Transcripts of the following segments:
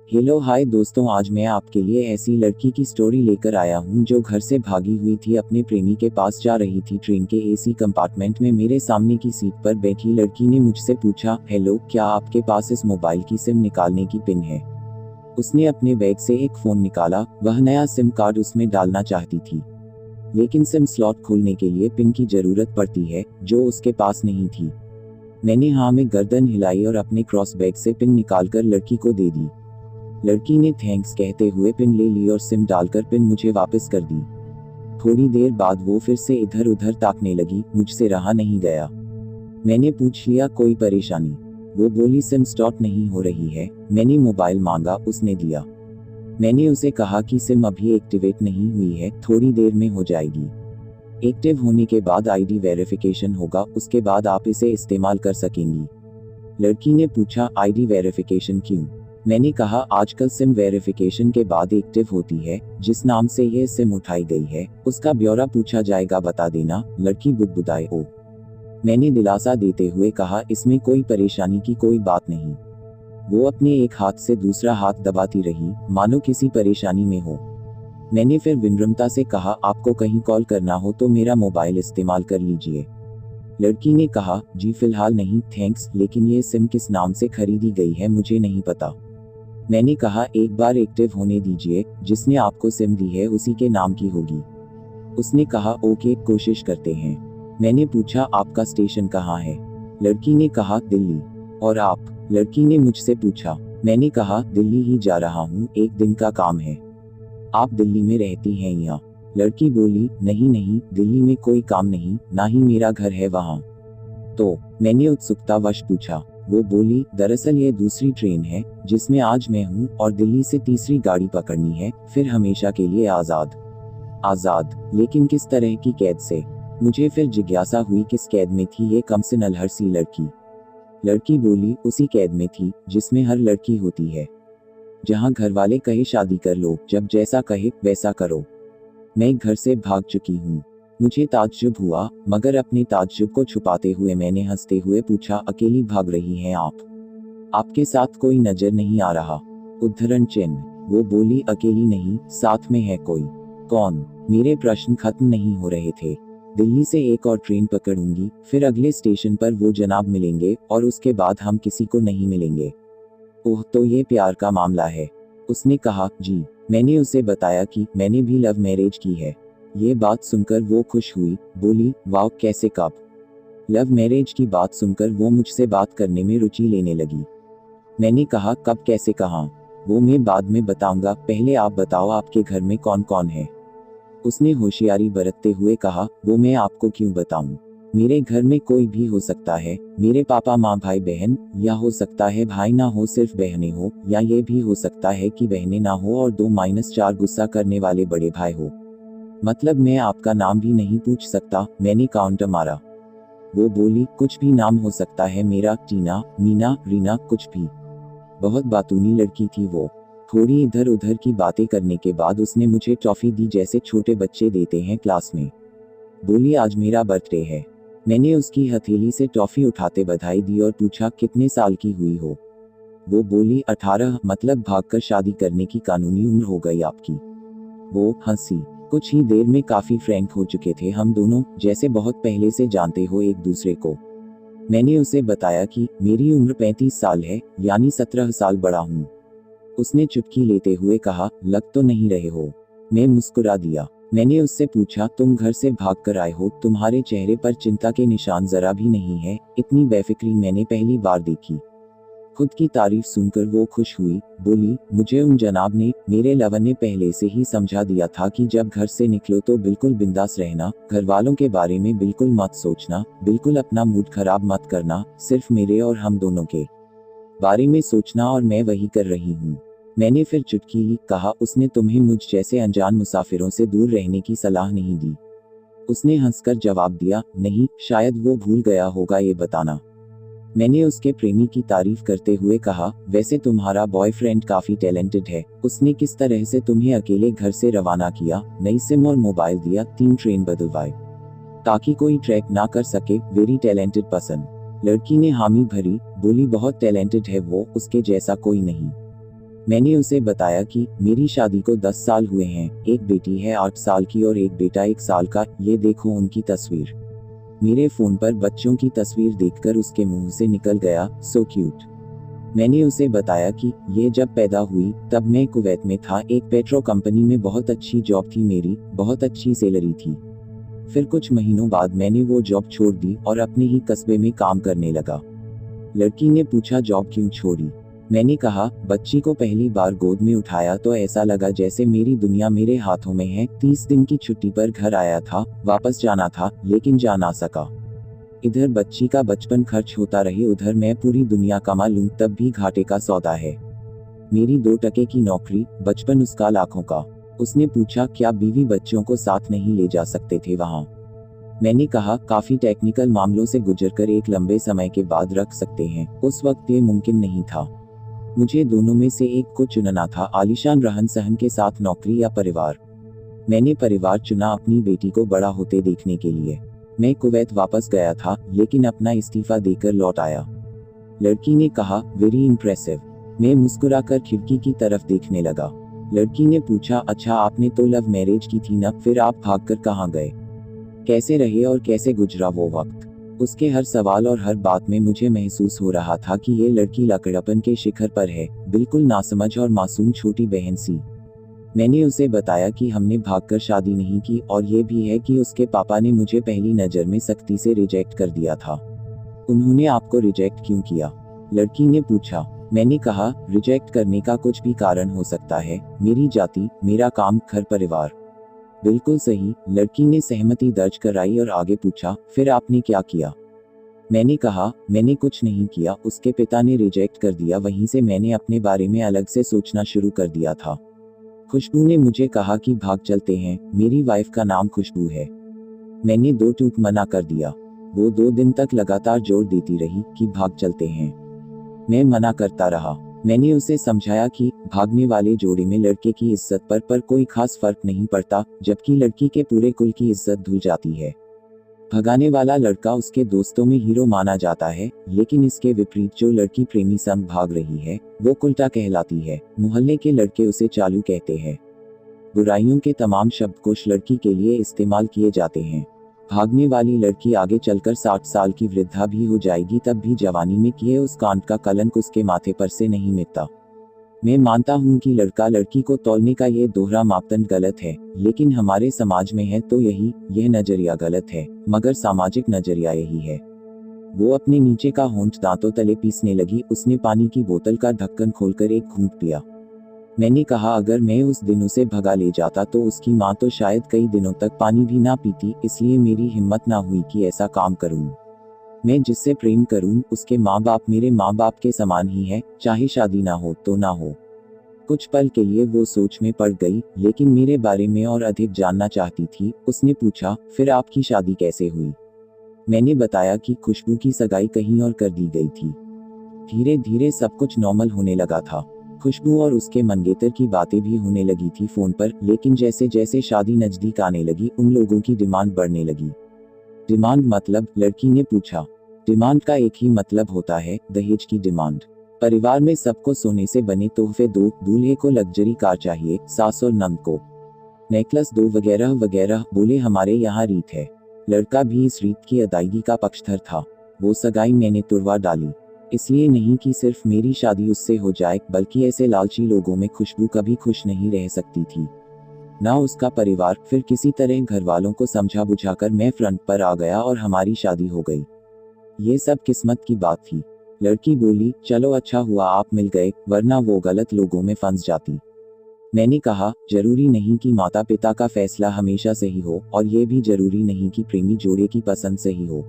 Hello hi दोस्तों, आज मैं आपके लिए ऐसी लड़की की स्टोरी लेकर आया हूँ जो घर से भागी हुई थी, अपने प्रेमी के पास जा रही थी। ट्रेन के एसी कंपार्टमेंट में मेरे सामने की सीट पर बैठी लड़की ने मुझसे पूछा, हेलो, क्या आपके पास इस मोबाइल की सिम निकालने की पिन है? उसने अपने बैग से एक फ़ोन निकाला, वह नया सिम कार्ड उसमें डालना चाहती थी, लेकिन सिम स्लॉट खोलने के लिए पिन की ज़रूरत पड़ती है, जो उसके पास नहीं थी। मैंने हाँ में गर्दन हिलाई और अपने क्रॉस बैग से पिन निकालकर लड़की को दे दी। लड़की ने थैंक्स कहते हुए पिन ले ली और सिम डालकर पिन मुझे वापस कर दी। थोड़ी देर बाद वो फिर से इधर उधर ताकने लगी, मुझसे रहा नहीं गया। मैंने पूछ लिया, कोई परेशानी? वो बोली, सिम स्टॉप नहीं हो रही है। मैंने मोबाइल मांगा, उसने दिया। मैंने उसे कहा कि सिम अभी एक्टिवेट नहीं हुई है, थोड़ी देर में हो जाएगी। एक्टिव होने के बाद आईडी वेरिफिकेशन होगा, उसके बाद आप इसे इस्तेमाल कर सकेंगी। लड़की ने पूछा, आईडी वेरिफिकेशन क्यों? मैंने कहा, आजकल सिम वेरिफिकेशन के बाद एक्टिव होती है। जिस नाम से यह सिम उठाई गई है उसका ब्यौरा पूछा जाएगा, बता देना। लड़की बुदबुदाए, ओ। मैंने दिलासा देते हुए कहा, इसमें कोई परेशानी की कोई बात नहीं। वो अपने एक हाथ से दूसरा हाथ दबाती रही, मानो किसी परेशानी में हो। मैंने फिर विनम्रता से कहा, आपको कहीं कॉल करना हो तो मेरा मोबाइल इस्तेमाल कर लीजिए। लड़की ने कहा, जी फिलहाल नहीं थैंक्स, लेकिन ये सिम किस नाम से खरीदी गई है मुझे नहीं पता। मैंने कहा, एक बार एक्टिव होने दीजिए, जिसने आपको सिम दी है उसी के नाम की होगी। उसने कहा, ओके, कोशिश करते हैं। मैंने पूछा, आपका स्टेशन कहाँ है? लड़की ने कहा, दिल्ली। और आप? लड़की ने मुझसे पूछा। मैंने कहा, दिल्ली ही जा रहा हूँ, एक दिन का काम है। आप दिल्ली में रहती हैं या? लड़की बोली, नहीं नहीं, दिल्ली में कोई काम नहीं, ना ही मेरा घर है वहाँ। तो मैंने उत्सुकतावश पूछा। वो बोली, दरअसल ये दूसरी ट्रेन है जिसमें आज मैं हूँ, और दिल्ली से तीसरी गाड़ी पकड़नी है, फिर हमेशा के लिए आज़ाद। आज़ाद? लेकिन किस तरह की कैद से? मुझे फिर जिज्ञासा हुई, किस कैद में थी ये कम से नल्हड़ सी लड़की? लड़की बोली, उसी कैद में थी जिसमें हर लड़की होती है, जहाँ घर वाले कहे शादी कर लो, जब जैसा कहे वैसा करो। मैं घर से भाग चुकी हूँ। मुझे ताज्जुब हुआ, मगर अपने ताज्जुब को छुपाते हुए मैंने हंसते हुए पूछा, अकेली भाग रही हैं आप? आपके साथ कोई नजर नहीं आ रहा? उद्धरण चिन्ह। वो बोली, अकेली नहीं, साथ में है कोई। कौन? मेरे प्रश्न खत्म नहीं हो रहे थे। दिल्ली से एक और ट्रेन पकड़ूंगी, फिर अगले स्टेशन पर वो जनाब मिलेंगे, और उसके बाद हम किसी को नहीं मिलेंगे। ओह, तो ये प्यार का मामला है? उसने कहा, जी। मैंने उसे बताया कि मैंने भी लव मैरिज की है। ये बात सुनकर वो खुश हुई, बोली, वाह, कैसे, कब? लव मैरिज की बात सुनकर वो मुझसे बात करने में रुचि लेने लगी। मैंने कहा, कब, कैसे, कहाँ? वो मैं बाद में बताऊंगा, पहले आप बताओ, आपके घर में कौन कौन है? उसने होशियारी बरतते हुए कहा, वो मैं आपको क्यों बताऊं? मेरे घर में कोई भी हो सकता है, मेरे पापा माँ भाई बहन, या हो सकता है भाई ना हो सिर्फ बहनें हो, या ये भी हो सकता है कि बहनें ना हो और 2-4 गुस्सा करने वाले बड़े भाई हो। मतलब मैं आपका नाम भी नहीं पूछ सकता? मैंने काउंटर मारा। वो बोली, कुछ भी नाम हो सकता है मेरा, टीना, मीना, रीना, कुछ भी। बहुत बातूनी लड़की थी वो। थोड़ी इधर उधर की बातें करने के बाद उसने मुझे टॉफी दी, जैसे छोटे बच्चे देते हैं क्लास में। बोली, आज मेरा बर्थडे है। मैंने उसकी हथेली से टॉफी उठाते बधाई दी और पूछा, कितने साल की हुई हो? वो बोली, 18, मतलब भागकर शादी करने की कानूनी उम्र हो गई आपकी। वो हंसी। कुछ ही देर में काफी फ्रैंक हो चुके थे हम दोनों, जैसे बहुत पहले से जानते हो एक दूसरे को। मैंने उसे बताया कि मेरी उम्र 35 साल है, यानी 17 साल बड़ा हूँ। उसने चुटकी लेते हुए कहा, लग तो नहीं रहे हो। मैं मुस्कुरा दिया। मैंने उससे पूछा, तुम घर से भागकर आए हो, तुम्हारे चेहरे पर चिंता के निशान जरा भी नहीं है, इतनी बेफिक्री मैंने पहली बार देखी। खुद की तारीफ सुनकर वो खुश हुई, बोली, मुझे उन जनाब ने, मेरे लवर ने पहले से ही समझा दिया था कि जब घर से निकलो तो बिल्कुल बिंदास रहना, घर वालों के बारे में बिल्कुल मत सोचना, बिल्कुल अपना मूड खराब मत करना, सिर्फ मेरे और हम दोनों के बारे में सोचना, और मैं वही कर रही हूँ। मैंने फिर चुटकी ली, कहा, उसने तुम्हें मुझ जैसे अनजान मुसाफिरों से दूर रहने की सलाह नहीं दी? उसने हंसकर जवाब दिया, नहीं, शायद वो भूल गया होगा ये बताना। मैंने उसके प्रेमी की तारीफ करते हुए कहा, वैसे तुम्हारा बॉयफ्रेंड काफी टैलेंटेड है। उसने किस तरह से तुम्हें अकेले घर से रवाना किया, नई सिम और मोबाइल दिया, 3 ट्रेन बदलवाए ताकि कोई ट्रैक ना कर सके, वेरी टैलेंटेड पर्सन। लड़की ने हामी भरी, बोली, बहुत टैलेंटेड है वो, उसके जैसा कोई नहीं। मैंने उसे बताया कि मेरी शादी को 10 साल हुए हैं, एक बेटी है 8 साल की और एक बेटा 1 साल का, ये देखो उनकी तस्वीर। मेरे फोन पर बच्चों की तस्वीर देखकर उसके मुंह से निकल गया, सो क्यूट। मैंने उसे बताया कि ये जब पैदा हुई तब मैं कुवैत में था, एक पेट्रो कंपनी में बहुत अच्छी जॉब थी मेरी, बहुत अच्छी सैलरी थी। फिर कुछ महीनों बाद मैंने वो जॉब छोड़ दी और अपने ही कस्बे में काम करने लगा। लड़की ने पूछा, जॉब क्यों छोड़ी? मैंने कहा, बच्ची को पहली बार गोद में उठाया तो ऐसा लगा जैसे मेरी दुनिया मेरे हाथों में है। 30 दिन की छुट्टी पर घर आया था, वापस जाना था लेकिन जा ना सका। इधर बच्ची का बचपन खर्च होता रहे, उधर मैं पूरी दुनिया कमा लूं तब भी घाटे का सौदा है। मेरी 2 टके की नौकरी, बचपन उसका लाखों का। उसने पूछा, क्या बीवी बच्चों को साथ नहीं ले जा सकते थे वहाँ? मैंने कहा, काफी टेक्निकल मामलों से गुजरकर एक लंबे समय के बाद रख सकते हैं, उस वक्त ये मुमकिन नहीं था। मुझे दोनों में से एक को चुनना था, आलीशान रहन सहन के साथ नौकरी या परिवार। मैंने परिवार चुना, अपनी बेटी को बड़ा होते देखने के लिए। मैं कुवैत वापस गया था लेकिन अपना इस्तीफा देकर लौट आया। लड़की ने कहा, वेरी इम्प्रेसिव। मैं मुस्कुराकर खिड़की की तरफ देखने लगा। लड़की ने पूछा, अच्छा आपने तो लव मैरिज की थी ना, फिर आप भागकर कहाँ गए? कैसे रहे और कैसे गुजरा वो वक्त? उसके हर सवाल और हर बात में मुझे महसूस हो रहा था कि ये लड़की लकड़पन के शिखर पर है, बिल्कुल नासमझ और मासूम छोटी बहन सी। मैंने उसे बताया कि हमने भागकर शादी नहीं की और ये भी है कि उसके पापा ने मुझे पहली नज़र में सख्ती से रिजेक्ट कर दिया था। उन्होंने आपको रिजेक्ट क्यों किया? लड़की ने पूछा। मैंने कहा, रिजेक्ट करने का कुछ भी कारण हो सकता है, मेरी जाति, मेरा काम, घर परिवार। बिल्कुल सही, लड़की ने सहमति दर्ज कराई और आगे पूछा, फिर आपने क्या किया? मैंने कहा, मैंने कुछ नहीं किया, उसके पिता ने रिजेक्ट कर दिया, वहीं से मैंने अपने बारे में अलग से सोचना शुरू कर दिया था। खुशबू ने मुझे कहा कि भाग चलते हैं, मेरी वाइफ का नाम खुशबू है। मैंने 2 टूक मना कर दिया। वो 2 दिन तक लगातार जोर देती रही कि भाग चलते हैं। मैं मना करता रहा। मैंने उसे समझाया कि भागने वाले जोड़े में लड़के की इज्जत पर कोई खास फर्क नहीं पड़ता, जबकि लड़की के पूरे कुल की इज्जत धुल जाती है। भगाने वाला लड़का उसके दोस्तों में हीरो माना जाता है, लेकिन इसके विपरीत जो लड़की प्रेमी संग भाग रही है वो उल्टा कहलाती है। मोहल्ले के लड़के उसे चालू कहते हैं। बुराइयों के तमाम शब्दकोश लड़की के लिए इस्तेमाल किए जाते हैं। भागने वाली लड़की आगे चलकर 60 साल की वृद्धा भी हो जाएगी, तब भी जवानी में किए उस कांड का कलंक उसके माथे पर से नहीं मिटता। मैं मानता हूँ कि लड़का लड़की को तौलने का ये दोहरा मापदंड गलत है, लेकिन हमारे समाज में है तो यह नजरिया गलत है, मगर सामाजिक नजरिया यही है। वो अपने नीचे का होंठ दांतों तले पीसने लगी। उसने पानी की बोतल का ढक्कन खोलकर एक घूंट पिया। मैंने कहा, अगर मैं उस दिन उसे भगा ले जाता तो उसकी माँ तो शायद कई दिनों तक पानी भी ना पीती, इसलिए मेरी हिम्मत ना हुई कि ऐसा काम करूं। मैं जिससे प्रेम करूं उसके माँ बाप मेरे माँ बाप के समान ही है, चाहे शादी ना हो तो ना हो। कुछ पल के लिए वो सोच में पड़ गई, लेकिन मेरे बारे में और अधिक जानना चाहती थी। उसने पूछा, फिर आपकी शादी कैसे हुई? मैंने बताया कि खुशबू की सगाई कहीं और कर दी गई थी। धीरे धीरे सब कुछ नॉर्मल होने लगा था। खुशबू और उसके मंगेतर की बातें भी होने लगी थी फोन पर, लेकिन जैसे जैसे शादी नजदीक आने लगी उन लोगों की डिमांड बढ़ने लगी। डिमांड मतलब? लड़की ने पूछा। डिमांड का एक ही मतलब होता है, दहेज की डिमांड। परिवार में सबको सोने से बने तोहफे दो, दूल्हे को लग्जरी कार चाहिए, सास और नंद को नेकलेस दो, वगैरह वगैरह। बोले, हमारे यहाँ रीत है। लड़का भी इस रीत की अदायगी का पक्षधर था। वो सगाई मैंने तुड़वा डाली, इसलिए नहीं कि सिर्फ मेरी शादी उससे हो जाए, बल्कि ऐसे लालची लोगों में खुशबू कभी खुश नहीं रह सकती थी, ना उसका परिवार। फिर किसी तरह घर वालों को समझा बुझाकर मैं फ्रंट पर आ गया और हमारी शादी हो गई। ये सब किस्मत की बात थी। लड़की बोली, चलो अच्छा हुआ आप मिल गए, वरना वो गलत लोगों में फंस जाती। मैंने कहा, जरूरी नहीं कि माता पिता का फैसला हमेशा सही हो, और ये भी जरूरी नहीं कि प्रेमी जोड़े की पसंद सही हो।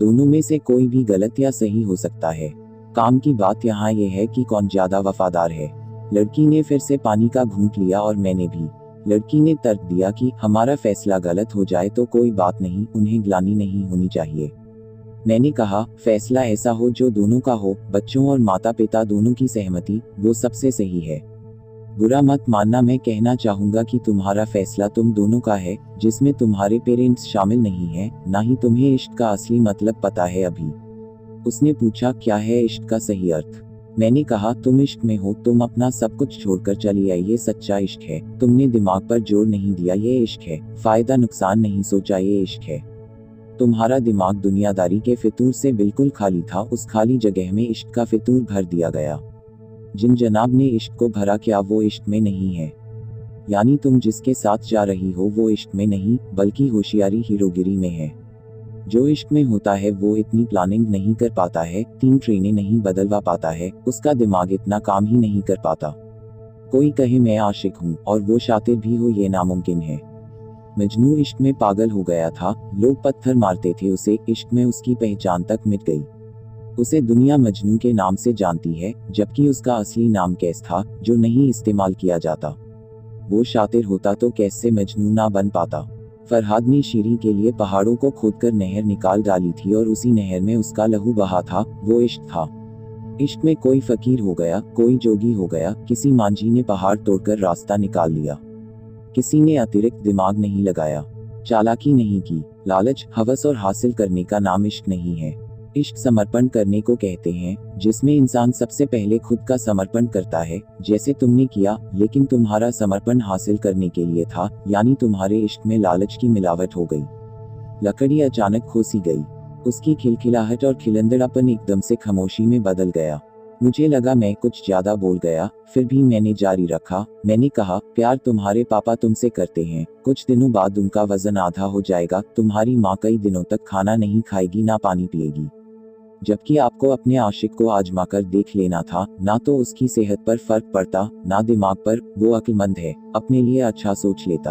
दोनों में से कोई भी गलत या सही हो सकता है। काम की बात यहाँ ये है कि कौन ज्यादा वफादार है। लड़की ने फिर से पानी का घूंट लिया और मैंने भी। लड़की ने तर्क दिया कि हमारा फैसला गलत हो जाए तो कोई बात नहीं, उन्हें ग्लानि नहीं होनी चाहिए। मैंने कहा, फैसला ऐसा हो जो दोनों का हो, बच्चों और माता पिता दोनों की सहमति, वो सबसे सही है। बुरा मत मानना, मैं कहना चाहूंगा कि तुम्हारा फैसला तुम दोनों का है, जिसमें तुम्हारे पेरेंट्स शामिल नहीं हैं, ना ही तुम्हें इश्क का असली मतलब पता है अभी। उसने पूछा, क्या है इश्क का सही अर्थ? मैंने कहा, तुम इश्क में हो, तुम अपना सब कुछ छोड़कर चली आई, ये सच्चा इश्क है। तुमने दिमाग पर जोर नहीं दिया, ये इश्क है। फायदा नुकसान नहीं सोचा, ये इश्क है। तुम्हारा दिमाग दुनियादारी के फितूर से बिल्कुल खाली था, उस खाली जगह में इश्क का फितूर भर दिया गया। जिन जनाब ने इश्क को भरा, क्या वो इश्क में नहीं है? यानी तुम जिसके साथ जा रही हो वो इश्क में नहीं, बल्कि होशियारी हीरोगिरी में है। जो इश्क में होता है वो इतनी प्लानिंग नहीं कर पाता है, 3 ट्रेनें नहीं बदलवा पाता है, उसका दिमाग इतना काम ही नहीं कर पाता। कोई कहे मैं आशिक हूँ और वो शातिर भी हो, ये नामुमकिन है। मजनू इश्क में पागल हो गया था, लोग पत्थर मारते थे उसे, इश्क में उसकी पहचान तक मिट गई। उसे दुनिया मजनू के नाम से जानती है, जबकि उसका असली नाम कैस था, जो नहीं इस्तेमाल किया जाता। वो शातिर होता तो कैसे मजनू ना बन पाता। फरहाद ने शीरी के लिए पहाड़ों को खोदकर नहर निकाल डाली थी और उसी नहर में उसका लहू बहा था, वो इश्क था। इश्क में कोई फकीर हो गया, कोई जोगी हो गया, किसी मांझी ने पहाड़ तोड़कर रास्ता निकाल लिया। किसी ने अतिरिक्त दिमाग नहीं लगाया, चालाकी नहीं की। लालच, हवस और हासिल करने का नाम इश्क नहीं है। इश्क समर्पण करने को कहते हैं, जिसमें इंसान सबसे पहले खुद का समर्पण करता है, जैसे तुमने किया, लेकिन तुम्हारा समर्पण हासिल करने के लिए था, यानी तुम्हारे इश्क में लालच की मिलावट हो गई। लकड़ी अचानक खोसी गई, उसकी खिलखिलाहट और खिलंदड़ापन एकदम से खामोशी में बदल गया। मुझे लगा मैं कुछ ज्यादा बोल गया, फिर भी मैंने जारी रखा। मैंने कहा, प्यार तुम्हारे पापा तुमसे करते हैं, कुछ दिनों बाद उनका वजन आधा हो जाएगा, तुम्हारी माँ कई दिनों तक खाना नहीं खाएगी, ना पानी पिएगी। जबकि आपको अपने आशिक को आजमा कर देख लेना था, ना तो उसकी सेहत पर फर्क पड़ता, ना दिमाग पर, वो अक्लमंद है, अपने लिए अच्छा सोच लेता।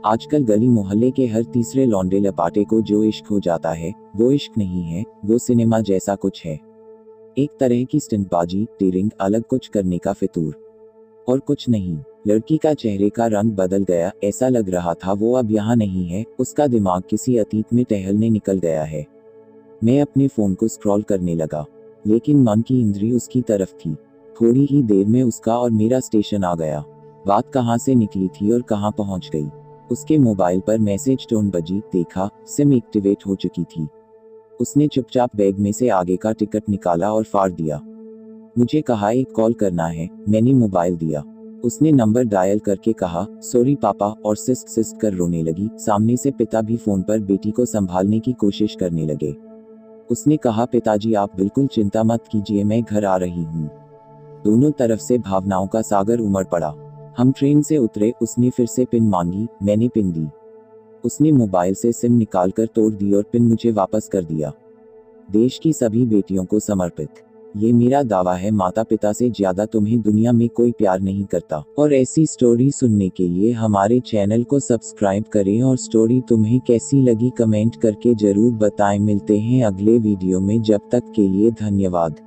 आजकल गली मोहल्ले के हर तीसरे लौंडे लपाटे को जो इश्क हो जाता है, वो इश्क नहीं है, वो सिनेमा जैसा कुछ है। एक तरह की स्टंटबाजी, टीरिंग, अलग कुछ करने का फितूर, और कुछ नहीं। लड़की का चेहरे का रंग बदल गया, ऐसा लग रहा था वो अब यहाँ नहीं है, उसका दिमाग किसी अतीत में टहलने निकल गया है। मैं अपने फोन को स्क्रॉल करने लगा, लेकिन मन की इंद्री उसकी तरफ थी। थोड़ी ही देर में उसका और मेरा स्टेशन आ गया। बात कहाँ से निकली थी और कहाँ पहुँच गई। उसके मोबाइल पर मैसेज टोन बजी, देखा, सिम एक्टिवेट हो चुकी थी। उसने चुपचाप बैग में से आगे का टिकट निकाला और फाड़ दिया। मुझे कहा, एक कॉल करना है। मैंने मोबाइल दिया। उसने नंबर डायल करके कहा, सॉरी पापा, और सिस्क सिस्क कर रोने लगी। सामने से पिता भी फोन पर बेटी को संभालने की कोशिश करने लगे। उसने कहा, पिताजी आप बिल्कुल चिंता मत कीजिए, मैं घर आ रही हूँ। दोनों तरफ से भावनाओं का सागर उमड़ पड़ा। हम ट्रेन से उतरे, उसने फिर से पिन मांगी, मैंने पिन दी। उसने मोबाइल से सिम निकालकर तोड़ दी और पिन मुझे वापस कर दिया। देश की सभी बेटियों को समर्पित। ये मेरा दावा है, माता पिता से ज्यादा तुम्हें दुनिया में कोई प्यार नहीं करता। और ऐसी स्टोरी सुनने के लिए हमारे चैनल को सब्सक्राइब करें और स्टोरी तुम्हें कैसी लगी कमेंट करके जरूर बताएं। मिलते हैं अगले वीडियो में, जब तक के लिए धन्यवाद।